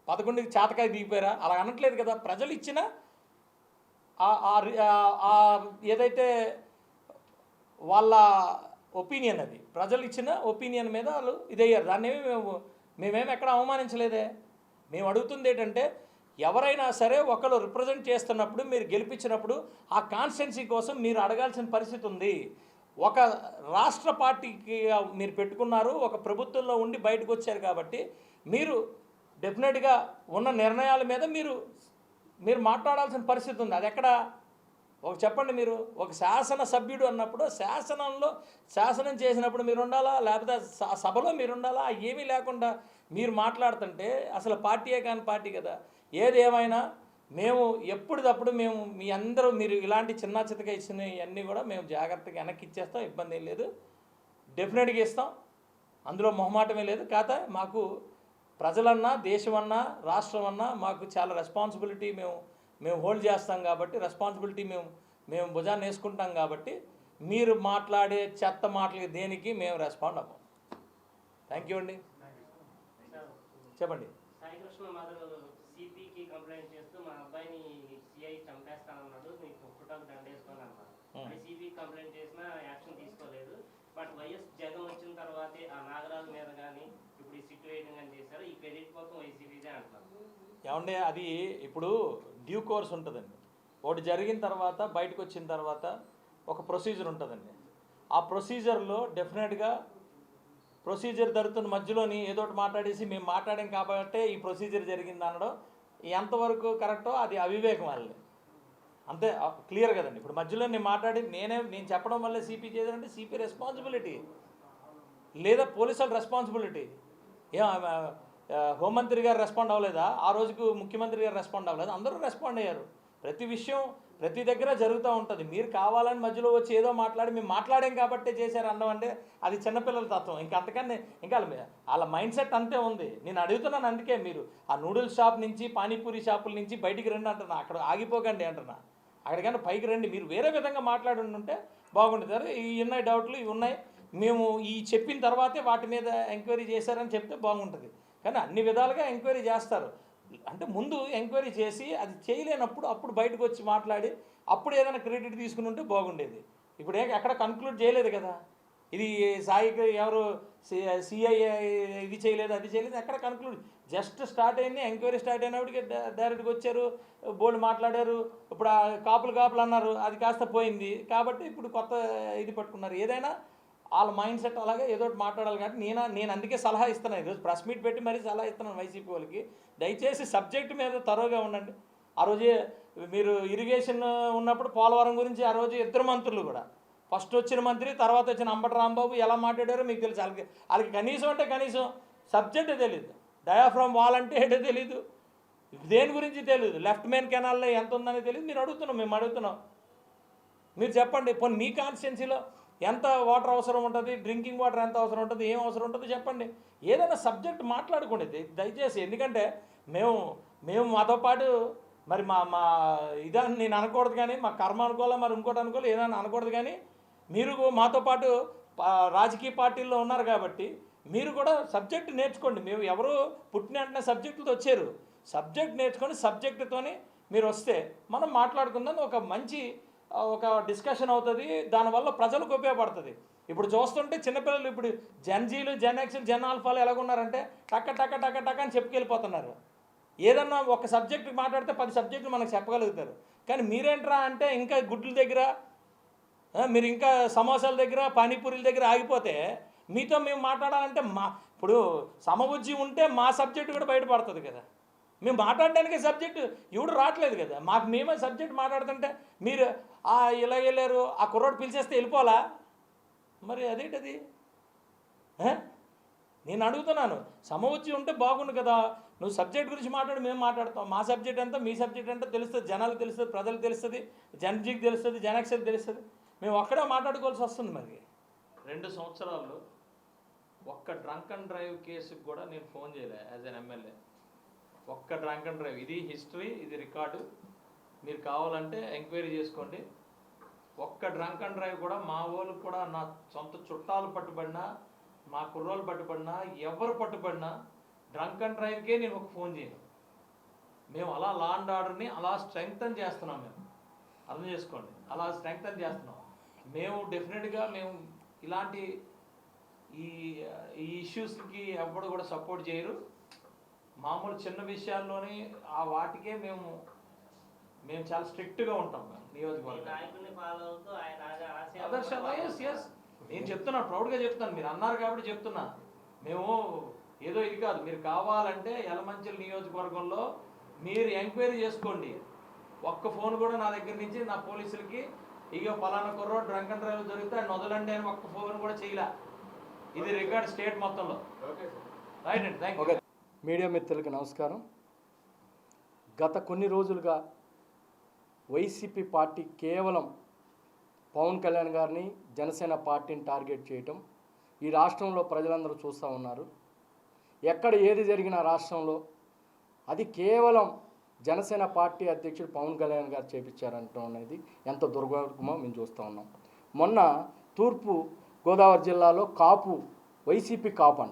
A: 11కి చేతకాయ దిగిపోయారా? అలా అనట్లేదు కదా. ప్రజలు ఇచ్చిన ఏదైతే వాళ్ళ ఒపీనియన్, అది ప్రజలు ఇచ్చిన ఒపీనియన్ మీద వాళ్ళు ఇదయ్యారు. దాన్ని మేమేమి ఎక్కడ అవమానించలేదే. మేము అడుగుతుంది ఏంటంటే, ఎవరైనా సరే ఒకరు రిప్రజెంట్ చేస్తున్నప్పుడు, మీరు గెలిపించినప్పుడు ఆ కాన్స్టిట్యున్సీ కోసం మీరు అడగాల్సిన పరిస్థితి ఉంది. ఒక రాష్ట్ర పార్టీకి మీరు పెట్టుకున్నారు, ఒక ప్రభుత్వంలో ఉండి బయటకు వచ్చారు కాబట్టి మీరు డెఫినెట్గా ఉన్న నిర్ణయాల మీద మీరు మాట్లాడాల్సిన పరిస్థితి ఉంది. అది ఎక్కడ చెప్పండి. మీరు ఒక శాసన సభ్యుడు అన్నప్పుడు శాసనం చేసినప్పుడు మీరు ఉండాలా, లేకపోతే సభలో మీరు ఉండాలా? ఏమీ లేకుండా మీరు మాట్లాడుతుంటే అసలు పార్టీయే కాని పార్టీ కదా. ఏది ఏమైనా మేము ఎప్పటికప్పుడు మీ అందరూ మీరు ఇలాంటి చిన్న చితగా ఇచ్చిన ఇవన్నీ కూడా మేము జాగ్రత్తగా వెనక్కి ఇచ్చేస్తాం. ఇబ్బంది ఏం లేదు, డెఫినెట్గా ఇస్తాం. అందులో మొహమాటమే లేదు. కాకపోతే మాకు ప్రజలన్నా, దేశమన్నా, రాష్ట్రం అన్నా మాకు చాలా రెస్పాన్సిబిలిటీ మేము హోల్డ్ చేస్తాం కాబట్టి, రెస్పాన్సిబిలిటీ మేము భుజాన్ని వేసుకుంటాం కాబట్టి మీరు మాట్లాడే చెత్త మాటలకి దేనికి మేము రెస్పాండ్ అవ్వం. థ్యాంక్ యూ అండి. చెప్పండి.
C: సాయికృష్ణ మదర్ సిపికి కంప్లైంట్ చేస్తూ మా అబ్బాయిని సిఐ చంపేస్తానన్నాడు, నీకు ఫోటోకి దండేసుకొని అన్నారు. సిపి కంప్లైంట్ చేసినా యాక్షన్ తీసుకోలేదు. బట్ వైఎస్ జగన్ వచ్చిన తర్వాతే ఆ నాగరాజు మీద కానీ ఇప్పుడు ఈ సిట్ వేయడం కానీ చేశారు. ఈ క్రెడిట్ మొత్తం వైసీపీదే అంటున్నారు.
A: ఏమంటే అది ఇప్పుడు డ్యూ కోర్స్ ఉంటుందండి. ఒకటి జరిగిన తర్వాత బయటకు వచ్చిన తర్వాత ఒక ప్రొసీజర్ ఉంటుందండి. ఆ ప్రొసీజర్లో డెఫినెట్గా ప్రొసీజర్ జరుగుతున్న మధ్యలోని ఏదో ఒకటి మాట్లాడేసి మేము మాట్లాడాం కాబట్టే ఈ ప్రొసీజర్ జరిగింది అనడం ఎంతవరకు కరెక్టో అది అవివేకం వాళ్ళే. అంతే క్లియర్ కదండి. ఇప్పుడు మధ్యలో నేను మాట్లాడి నేను చెప్పడం వల్లే సిపి చేశారంటే సిపి రెస్పాన్సిబిలిటీ, లేదా పోలీసుల రెస్పాన్సిబిలిటీ. హోంమంత్రి గారు రెస్పాండ్ అవ్వలేదా? ఆ రోజుకు ముఖ్యమంత్రి గారు రెస్పాండ్ అవ్వలేదు, అందరూ రెస్పాండ్ అయ్యారు. ప్రతి విషయం ప్రతి దగ్గర జరుగుతూ ఉంటుంది. మీరు కావాలని మధ్యలో వచ్చి ఏదో మాట్లాడి మేము మాట్లాడాం కాబట్టే చేశారు అన్నం అంటే అది చిన్నపిల్లల తత్వం. ఇంకా అంతకన్నా ఇంకా వాళ్ళ మైండ్ సెట్ అంతే ఉంది. నేను అడుగుతున్నాను, అందుకే మీరు ఆ నూడిల్స్ షాప్ నుంచి, పానీపూరి షాపుల నుంచి బయటికి రండి అంటున్నా, అక్కడ ఆగిపోకండి అంటున్నా. అక్కడికన్నా పైకి రండి. మీరు వేరే విధంగా మాట్లాడి ఉంటే బాగుంటుంది. సరే ఈ ఉన్నాయి డౌట్లు, ఇవి ఉన్నాయి, మేము ఈ చెప్పిన తర్వాతే వాటి మీద ఎంక్వైరీ చేశారని చెప్తే బాగుంటుంది. కానీ అన్ని విధాలుగా ఎంక్వైరీ చేస్తారు. అంటే ముందు ఎంక్వైరీ చేసి అది చేయలేనప్పుడు అప్పుడు బయటకు వచ్చి మాట్లాడి అప్పుడు ఏదైనా క్రెడిట్ తీసుకుని ఉంటే బాగుండేది. ఇప్పుడు ఎక్కడ కన్క్లూడ్ చేయలేదు కదా. ఇది సాయికి ఎవరు సిఐ ఇది చేయలేదు, అది చేయలేదు, ఎక్కడ కన్క్లూడ్ జస్ట్ స్టార్ట్ అయింది. ఎంక్వైరీ స్టార్ట్ అయినప్పటికీ డైరెక్ట్గా వచ్చారు, బోల్డ్ మాట్లాడారు. ఇప్పుడు ఆ కాపులు అన్నారు, అది కాస్త పోయింది కాబట్టి ఇప్పుడు కొత్త ఇది పట్టుకున్నారు. ఏదైనా వాళ్ళ మైండ్ సెట్ అలాగే ఏదో ఒకటి మాట్లాడాలి. కాబట్టి నేను అందుకే సలహా ఇస్తున్నాను. ఈరోజు ప్రెస్ మీట్ పెట్టి మరీ సలహా ఇస్తున్నాను వైసీపీ వాళ్ళకి, దయచేసి సబ్జెక్టు మీద తరోగా ఉండండి. ఆ రోజే మీరు ఇరిగేషన్ ఉన్నప్పుడు పోలవరం గురించి ఆ రోజు 2 మంత్రులు కూడా, ఫస్ట్ వచ్చిన మంత్రి తర్వాత వచ్చిన అంబటి రాంబాబు ఎలా మాట్లాడారో మీకు తెలుసు. వాళ్ళకి కనీసం సబ్జెక్టే తెలియదు, డయాఫ్రామ్ వాల్ అంటే ఏంటో తెలీదు, దేని గురించి తెలియదు, లెఫ్ట్ మెయిన్ కెనాల్లో ఎంత ఉందని తెలియదు. మేము అడుగుతున్నాం మీరు చెప్పండి. పోనీ మీ కాన్స్టిట్యున్సీలో ఎంత వాటర్ అవసరం ఉంటుంది, డ్రింకింగ్ వాటర్ ఎంత అవసరం ఉంటుంది, ఏం అవసరం ఉంటుందో చెప్పండి. ఏదైనా సబ్జెక్ట్ మాట్లాడుకోండి దయచేసి. ఎందుకంటే మేము మాతో పాటు మరి మా ఇదని నేను అనకూడదు, కానీ మా కర్మ అనుకోవాలా, మరి ఇంకోటి అనుకోవాలి, ఏదైనా అనకూడదు. కానీ మీరు మాతో పాటు రాజకీయ పార్టీల్లో ఉన్నారు కాబట్టి మీరు కూడా సబ్జెక్ట్ నేర్చుకోండి. మేము ఎవరు పుట్టిన వెంటనే సబ్జెక్టులతో వచ్చారు. సబ్జెక్ట్ నేర్చుకొని సబ్జెక్టుతోని మీరు వస్తే మనం మాట్లాడుకుందాం. ఒక మంచి ఒక డిస్కషన్ అవుతుంది, దానివల్ల ప్రజలకు ఉపయోగపడుతుంది. ఇప్పుడు చూస్తుంటే చిన్నపిల్లలు ఇప్పుడు జెన్జీలు, జెన్ ఎక్స్లు, జెన్ ఆల్ఫాలు ఎలాగున్నారంటే టక్క టక్క టక్క టక్క అని చెప్పుకెళ్ళిపోతున్నారు. ఏదన్నా ఒక సబ్జెక్ట్ మాట్లాడితే 10 సబ్జెక్టులు మనకు చెప్పగలుగుతారు. కానీ మీరేంట్రా అంటే ఇంకా గుడ్ల దగ్గర, మీరు ఇంకా సమోసాల దగ్గర, పానీపూరీల దగ్గర ఆగిపోతే మీతో మేము మాట్లాడాలంటే ఇప్పుడు సమబుద్ధి ఉంటే మా సబ్జెక్టు కూడా బయటపడుతుంది కదా. మేము మాట్లాడడానికి సబ్జెక్టు ఎవడు రావట్లేదు కదా. మేమే సబ్జెక్ట్ మాట్లాడుతుంటే మీరు ఇలా వెళ్ళారు, ఆ కుర్రోడు పిలిచేస్తే వెళ్ళిపోవాలా? మరి అదేంటది? నేను అడుగుతున్నాను, సమబుద్ధి ఉంటే బాగుండు కదా. నువ్వు సబ్జెక్ట్ గురించి మాట్లాడి మేము మాట్లాడతాం. మా సబ్జెక్ట్ ఎంత, మీ సబ్జెక్ట్ ఎంత తెలుస్తుంది, జనాలకు తెలుస్తుంది, ప్రజలకు తెలుస్తుంది, జన్జీకి తెలుస్తుంది, జనక్స్కి తెలుస్తుంది. మేము ఒక్కడే మాట్లాడుకోవాల్సి వస్తుంది. మరి 2 సంవత్సరాల్లో ఒక్క డ్రంక్ అండ్ డ్రైవ్ కేసుకి కూడా నేను ఫోన్ చేయలే యాజ్ అన్ ఎమ్మెల్యే. ఒక్క డ్రంక్ అండ్ డ్రైవ్, ఇది హిస్టరీ, ఇది రికార్డు, మీరు కావాలంటే ఎంక్వైరీ చేసుకోండి. ఒక్క డ్రంక్ అండ్ డ్రైవ్ కూడా మా వాళ్ళు కూడా, నా సొంత చుట్టాలు పట్టుబడినా, మా కుర్రోళ్ళు పట్టుబడినా, ఎవరు పట్టుబడినా డ్రంక్ అండ్ డ్రైవ్కే నేను ఒక ఫోన్ చేయను. మేము అలా లా అండ్ ఆర్డర్ని అలా స్ట్రెంగ్తన్ చేస్తున్నాం. మేము అర్థం చేసుకోండి, అలా స్ట్రెంగ్తన్ చేస్తున్నాం. మేము డెఫినెట్గా మేము ఇలాంటి ఈ ఇష్యూస్కి ఎవ్వడు కూడా సపోర్ట్ చేయరు. మామూలు చిన్న విషయాల్లోనే వాటికే మేము చాలా స్ట్రిక్ట్గా ఉంటాం. మేము నియోజకవర్గం నేను చెప్తున్నా, ప్రౌడ్గా చెప్తాను. మీరు అన్నారు కాబట్టి చెప్తున్నా. మేము ఏదో ఇది కాదు. మీరు కావాలంటే యలమంచిలి నియోజకవర్గంలో మీరు ఎంక్వైరీ చేసుకోండి. ఒక్క ఫోన్ కూడా నా దగ్గర నుంచి నా పోలీసులకి ఇక పలానా కుర్రో డ్రంక్ అండ్ డ్రైవ్ దొరికితే ఆయన వదలండి అని ఒక్క ఫోన్ కూడా చేయలే. ఇది రికార్డ్ స్టేట్ మొత్తంలో. రైట్ అండి, థ్యాంక్ యూ.
D: మీడియా మిత్రులకు నమస్కారం. గత కొన్ని రోజులుగా వైసీపీ పార్టీ కేవలం పవన్ కళ్యాణ్ గారిని, జనసేన పార్టీని టార్గెట్ చేయటం ఈ రాష్ట్రంలో ప్రజలందరూ చూస్తూ ఉన్నారు. ఎక్కడ ఏది జరిగినా రాష్ట్రంలో అది కేవలం జనసేన పార్టీ అధ్యక్షుడు పవన్ కళ్యాణ్ గారు చేపించారంటం అనేది ఎంత దుర్మార్గమో మేము చూస్తూ ఉన్నాం. మొన్న తూర్పు గోదావరి జిల్లాలో కాపు, వైసీపీ కాపు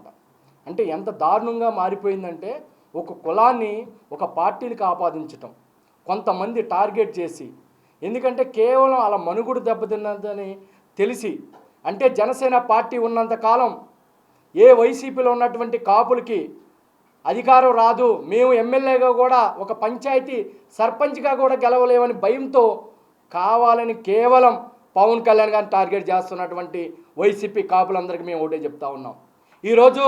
D: అంటే ఎంత దారుణంగా మారిపోయిందంటే, ఒక కులాన్ని ఒక పార్టీలకు ఆపాదించటం, కొంతమంది టార్గెట్ చేసి, ఎందుకంటే కేవలం అలా మనుగుడు దెబ్బతిన్నదని తెలిసి, అంటే జనసేన పార్టీ ఉన్నంతకాలం ఏ వైసీపీలో ఉన్నటువంటి కాపులకి అధికారం రాదు, మేము ఎమ్మెల్యేగా కూడా ఒక పంచాయతీ సర్పంచ్గా కూడా గెలవలేమని భయంతో కావాలని కేవలం పవన్ కళ్యాణ్ గారిని టార్గెట్ చేస్తున్నటువంటి వైసీపీ కాపులందరికీ మేము ఒకటే చెప్తా ఉన్నాం. ఈరోజు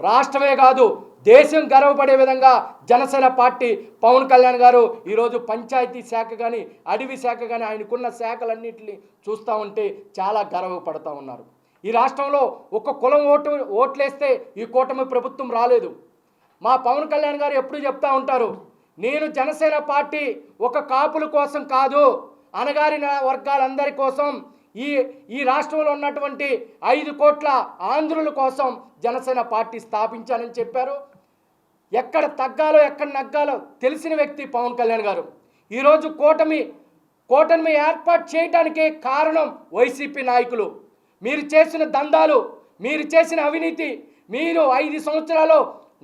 D: రాష్ట్రమే కాదు, దేశం గర్వపడే విధంగా జనసేన పార్టీ పవన్ కళ్యాణ్ గారు ఈరోజు పంచాయతీ శాఖ కానీ, అడవి శాఖ కానీ, ఆయనకున్న శాఖలన్నింటినీ చూస్తూ ఉంటే చాలా గర్వపడుతూ ఉన్నారు. ఈ రాష్ట్రంలో ఒక కులం ఓట్లేస్తే ఈ కూటమి ప్రభుత్వం రాలేదు. మా పవన్ కళ్యాణ్ గారు ఎప్పుడు చెప్తా ఉంటారు, నేను జనసేన పార్టీ ఒక కాపుల కోసం కాదు, అణగారిన వర్గాలందరి కోసం, ఈ రాష్ట్రంలో ఉన్నటువంటి 5 కోట్ల ఆంధ్రుల కోసం జనసేన పార్టీ స్థాపించానని చెప్పారు. ఎక్కడ తగ్గాలో ఎక్కడ నగ్గాలో తెలిసిన వ్యక్తి పవన్ కళ్యాణ్ గారు. ఈరోజు కూటమి ఏర్పాటు చేయడానికే కారణం వైసీపీ నాయకులు. మీరు చేసిన దందాలు, మీరు చేసిన అవినీతి, మీరు 5 సంవత్సరాలు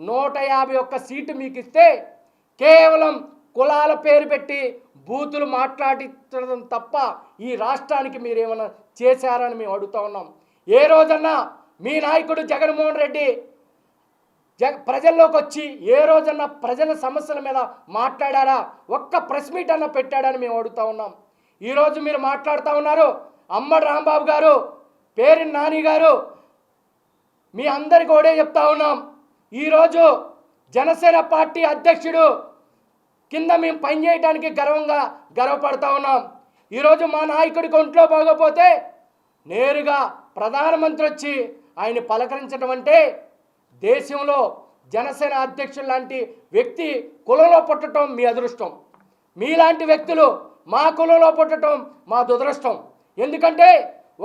D: 151 సీటు మీకు ఇస్తే కేవలం కులాల పేరు పెట్టి బూతులు మాట్లాడించడం తప్ప ఈ రాష్ట్రానికి మీరేమైనా చేశారని మేము అడుగుతా ఉన్నాం. ఏ రోజన్నా మీ నాయకుడు జగన్మోహన్ రెడ్డి ప్రజల్లోకి వచ్చి ఏ రోజన్నా ప్రజల సమస్యల మీద మాట్లాడారా? ఒక్క ప్రెస్ మీట్ అన్న పెట్టాడని మేము అడుగుతా ఉన్నాం. ఈరోజు మీరు మాట్లాడుతూ ఉన్నారు. అమ్మడి రాంబాబు గారు, పేరిని నాని గారు, మీ అందరికీ ఒకటే చెప్తా ఉన్నాం. ఈరోజు జనసేన పార్టీ అధ్యక్షుడు కింద మేము పనిచేయడానికి గర్వపడుతూ ఉన్నాం. ఈరోజు మా నాయకుడికి ఒంట్లో బాగోపోతే నేరుగా ప్రధానమంత్రి వచ్చి ఆయన పలకరించడం అంటే, దేశంలో జనసేన అధ్యక్షుడు లాంటి వ్యక్తి కులంలో పుట్టడం మీ అదృష్టం. మీలాంటి వ్యక్తులు మా కులంలో పుట్టడం మా దురదృష్టం. ఎందుకంటే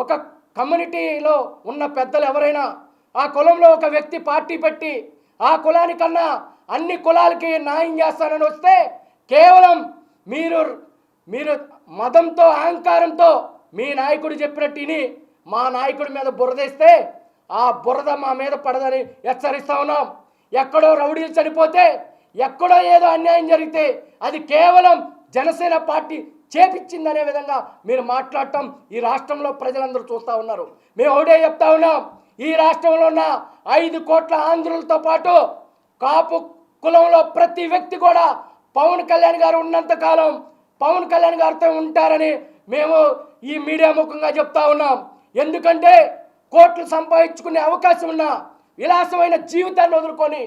D: ఒక కమ్యూనిటీలో ఉన్న పెద్దలు ఎవరైనా ఆ కులంలో ఒక వ్యక్తి పార్టీ పెట్టి ఆ కులానికన్నా అన్ని కులాలకి న్యాయం చేస్తానని వస్తే కేవలం మీరు మదంతో, అహంకారంతో మీ నాయకుడు చెప్పినట్టుని మా నాయకుడి మీద బురదేస్తే ఆ బురద మా మీద పడదని హెచ్చరిస్తా ఉన్నాం. ఎక్కడో రౌడీలు చనిపోతే, ఎక్కడో ఏదో అన్యాయం జరిగితే అది కేవలం జనసేన పార్టీ చేపించిందనే విధంగా మీరు మాట్లాడటం ఈ రాష్ట్రంలో ప్రజలందరూ చూస్తూ ఉన్నారు. మేము ఒకటే చెప్తా ఉన్నాం, ఈ రాష్ట్రంలో ఉన్న 5 కోట్ల ఆంధ్రులతో పాటు కాపు కులంలో ప్రతి వ్యక్తి కూడా పవన్ కళ్యాణ్ గారు ఉన్నంతకాలం పవన్ కళ్యాణ్ గారితో ఉంటారని మేము ఈ మీడియా ముఖంగా చెప్తా ఉన్నాం. ఎందుకంటే కోట్లు సంపాదించుకునే అవకాశం ఉన్న విలాసమైన జీవితాన్ని వదులుకొని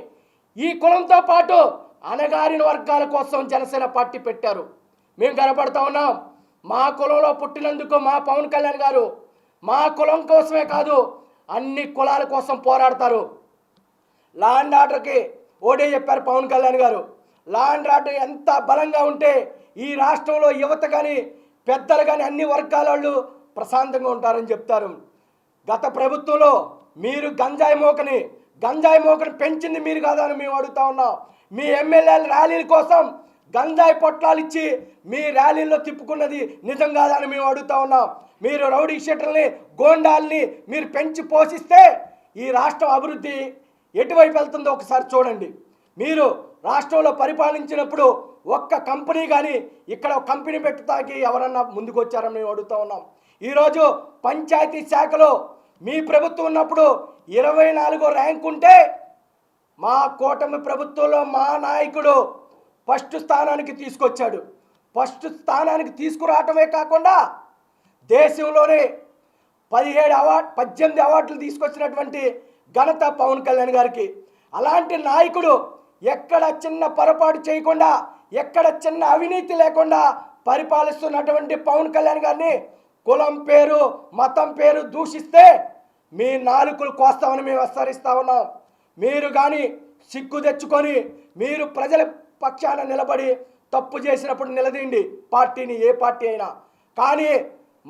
D: ఈ కులంతో పాటు అణగారిన వర్గాల కోసం జనసేన పార్టీ పెట్టారు. మేము కనపడతా ఉన్నాం. మా కులంలో పుట్టినందుకు మా పవన్ కళ్యాణ్ గారు మా కులం కోసమే కాదు అన్ని కులాల కోసం పోరాడతారు. లా అండ్ ఆర్డర్కి ఓడే చెప్పారు పవన్ కళ్యాణ్ గారు. లా అండ్ ఆర్డర్ ఎంత బలంగా ఉంటే ఈ రాష్ట్రంలో యువత కానీ పెద్దలు కానీ అన్ని వర్గాల వాళ్ళు ప్రశాంతంగా ఉంటారని చెప్తారు. గత ప్రభుత్వంలో మీరు గంజాయి మోకని పెంచింది మీరు కాదని మేము అడుగుతా ఉన్నాం. మీ ఎమ్మెల్యేల ర్యాలీల కోసం గంజాయి పొట్లాలు ఇచ్చి మీ ర్యాలీల్లో తిప్పుకున్నది నిజం కాదని మేము అడుగుతా ఉన్నాం. మీరు రౌడీ షీటర్ని గోండాల్ని మీరు పెంచి పోషిస్తే ఈ రాష్ట్రం అభివృద్ధి ఎటువైపు వెళ్తుందో ఒకసారి చూడండి. మీరు రాష్ట్రంలో పరిపాలించినప్పుడు ఒక్క కంపెనీ కానీ ఇక్కడ కంపెనీ పెట్టడానికి ఎవరన్నా ముందుకు వచ్చారని మేము అడుగుతా ఉన్నాం. ఈరోజు పంచాయతీ శాఖలో మీ ప్రభుత్వం ఉన్నప్పుడు 24వ ర్యాంక్ ఉంటే మా కూటమి ప్రభుత్వంలో మా నాయకుడు ఫస్ట్ స్థానానికి తీసుకొచ్చాడు. ఫస్ట్ స్థానానికి తీసుకురావటమే కాకుండా దేశంలోనే 18 అవార్డులు తీసుకొచ్చినటువంటి ఘనత పవన్ కళ్యాణ్ గారికి. అలాంటి నాయకుడు ఎక్కడ చిన్న పొరపాటు చేయకుండా ఎక్కడ చిన్న అవినీతి లేకుండా పరిపాలిస్తున్నటువంటి పవన్ కళ్యాణ్ గారిని కులం పేరు మతం పేరు దూషిస్తే మీ నాలుకలు కోస్తామని మేము హెచ్చరిస్తా ఉన్నాం. మీరు కానీ సిగ్గు తెచ్చుకొని మీరు ప్రజల పక్షాన నిలబడి తప్పు చేసినప్పుడు నిలదీయండి పార్టీని, ఏ పార్టీ అయినా. కానీ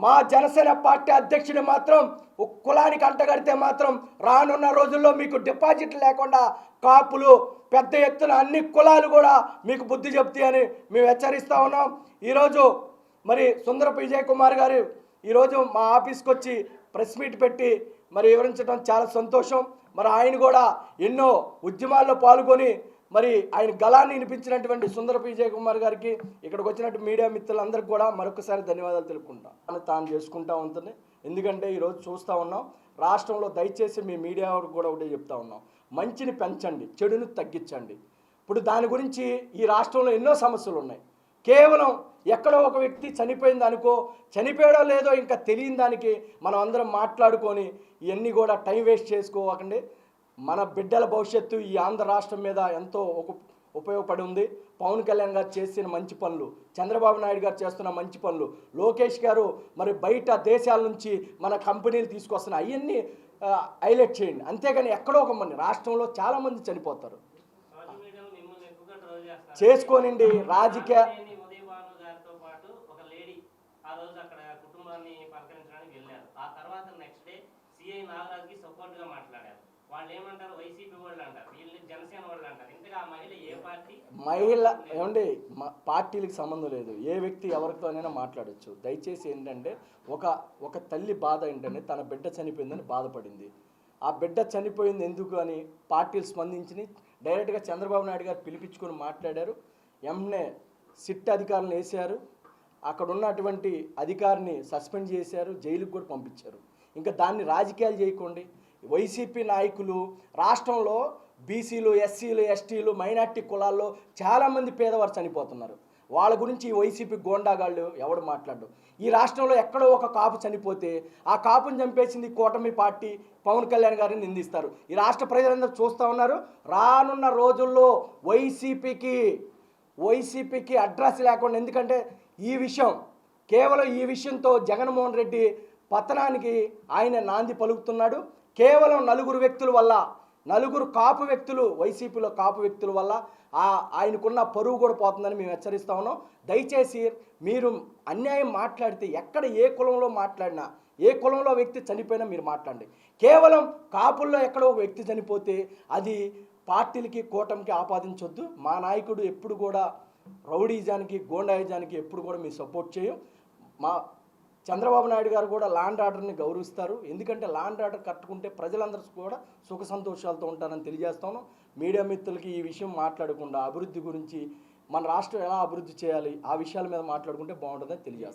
D: మా జనసేన పార్టీ అధ్యక్షుడు మాత్రం కులానికి అంటగడితే మాత్రం రానున్న రోజుల్లో మీకు డిపాజిట్ లేకుండా కాపులు పెద్ద ఎత్తున అన్ని కులాలు కూడా మీకు బుద్ధి చెప్తాయని మేము హెచ్చరిస్తూ ఉన్నాం. ఈరోజు మరి సుందరపు విజయ్ కుమార్ గారు ఈరోజు మా ఆఫీస్కి వచ్చి ప్రెస్ మీట్ పెట్టి మరి వివరించడం చాలా సంతోషం. మరి ఆయన కూడా ఎన్నో ఉద్యమాల్లో పాల్గొని మరి ఆయన గళాన్ని వినిపించినటువంటి సుందరపు విజయ్ కుమార్ గారికి ఇక్కడికి వచ్చినట్టు మీడియా మిత్రులందరికీ కూడా మరొకసారి ధన్యవాదాలు తెలుపుకుంటాం. తాను చేసుకుంటా ఉంటుంది. ఎందుకంటే ఈరోజు చూస్తూ ఉన్నాం రాష్ట్రంలో, దయచేసి మీ మీడియా కూడా ఒకటే చెప్తా ఉన్నాం, మంచిని పెంచండి, చెడును తగ్గించండి. ఇప్పుడు దాని గురించి ఈ రాష్ట్రంలో ఎన్నో సమస్యలు ఉన్నాయి. కేవలం ఎక్కడో ఒక వ్యక్తి చనిపోయిందనుకో, చనిపోయాడో లేదో ఇంకా తెలియని దానికి మనం అందరం మాట్లాడుకొని ఇవన్నీ కూడా టైం వేస్ట్ చేసుకోకండి. మన బిడ్డల భవిష్యత్తు ఈ ఆంధ్ర రాష్ట్రం మీద ఎంతో ఉపయోగపడి ఉంది. పవన్ కళ్యాణ్ గారు చేసిన మంచి పనులు, చంద్రబాబు నాయుడు గారు చేస్తున్న మంచి పనులు, లోకేష్ గారు మరి బయట దేశాల నుంచి మన కంపెనీలు తీసుకొస్తున్న అవన్నీ హైలైట్ చేయండి. అంతేగాని ఎక్కడో ఒక మంది రాష్ట్రంలో చాలామంది చనిపోతారు. చేసుకోనండి రాజకీయ మహిళ ఏమండి పార్టీలకు సంబంధం లేదు, ఏ వ్యక్తి ఎవరితోనైనా మాట్లాడచ్చు. దయచేసి ఏంటంటే ఒక తల్లి బాధ ఏంటంటే తన బిడ్డ చనిపోయిందని బాధపడింది. ఆ బిడ్డ చనిపోయింది ఎందుకు అని పార్టీలు స్పందించి డైరెక్ట్గా చంద్రబాబు నాయుడు గారు పిలిపించుకొని మాట్లాడారు. ఎంనే సిట్ అధికారులను వేశారు, అక్కడ ఉన్నటువంటి అధికారిని సస్పెండ్ చేశారు, జైలుకు కూడా పంపించారు. ఇంకా దాన్ని రాజకీయాలు చేయకండి. వైసీపీ నాయకులు రాష్ట్రంలో బీసీలు, ఎస్సీలు, ఎస్టీలు, మైనార్టీ కులాల్లో చాలామంది పేదవారు చనిపోతున్నారు. వాళ్ళ గురించి ఈ వైసీపీ గోండాగాళ్ళు ఎవడు మాట్లాడు. ఈ రాష్ట్రంలో ఎక్కడో ఒక కాపు చనిపోతే ఆ కాపుని చంపేసింది కూటమి పార్టీ, పవన్ కళ్యాణ్ గారిని నిందిస్తారు. ఈ రాష్ట్ర ప్రజలందరూ చూస్తూ ఉన్నారు. రానున్న రోజుల్లో వైసీపీకి అడ్రస్ లేకుండా, ఎందుకంటే కేవలం ఈ విషయంతో జగన్మోహన్ రెడ్డి పతనానికి ఆయన నాంది పలుకుతున్నాడు. కేవలం నలుగురు కాపు వ్యక్తులు, వైసీపీలో కాపు వ్యక్తుల వల్ల ఆయనకున్న పరువు కూడా పోతుందని మేము హెచ్చరిస్తా ఉన్నాం. దయచేసి మీరు అన్యాయం మాట్లాడితే ఎక్కడ ఏ కులంలో మాట్లాడినా, ఏ కులంలో వ్యక్తి చనిపోయినా మీరు మాట్లాడండి. కేవలం కాపుల్లో ఎక్కడో ఒక వ్యక్తి చనిపోతే అది పార్టీలకి, కూటమికి ఆపాదించొద్దు. మా నాయకుడు ఎప్పుడు కూడా రౌడీజానికి, గోండాయిజానికి ఎప్పుడు కూడా మీరు సపోర్ట్ చేయం. మా చంద్రబాబు నాయుడు గారు కూడా లా అండ్ ఆర్డర్ని గౌరవిస్తారు. ఎందుకంటే లా అండ్ ఆర్డర్ కట్టుకుంటే ప్రజలందరూ కూడా సుఖ సంతోషాలతో ఉంటారని తెలియజేస్తాను. మీడియా మిత్రులకి ఈ విషయం మాట్లాడకుండా అభివృద్ధి గురించి మన రాష్ట్రం ఎలా అభివృద్ధి చేయాలి ఆ విషయాల మీద మాట్లాడుకుంటే బాగుంటుందని తెలియజేస్తాను.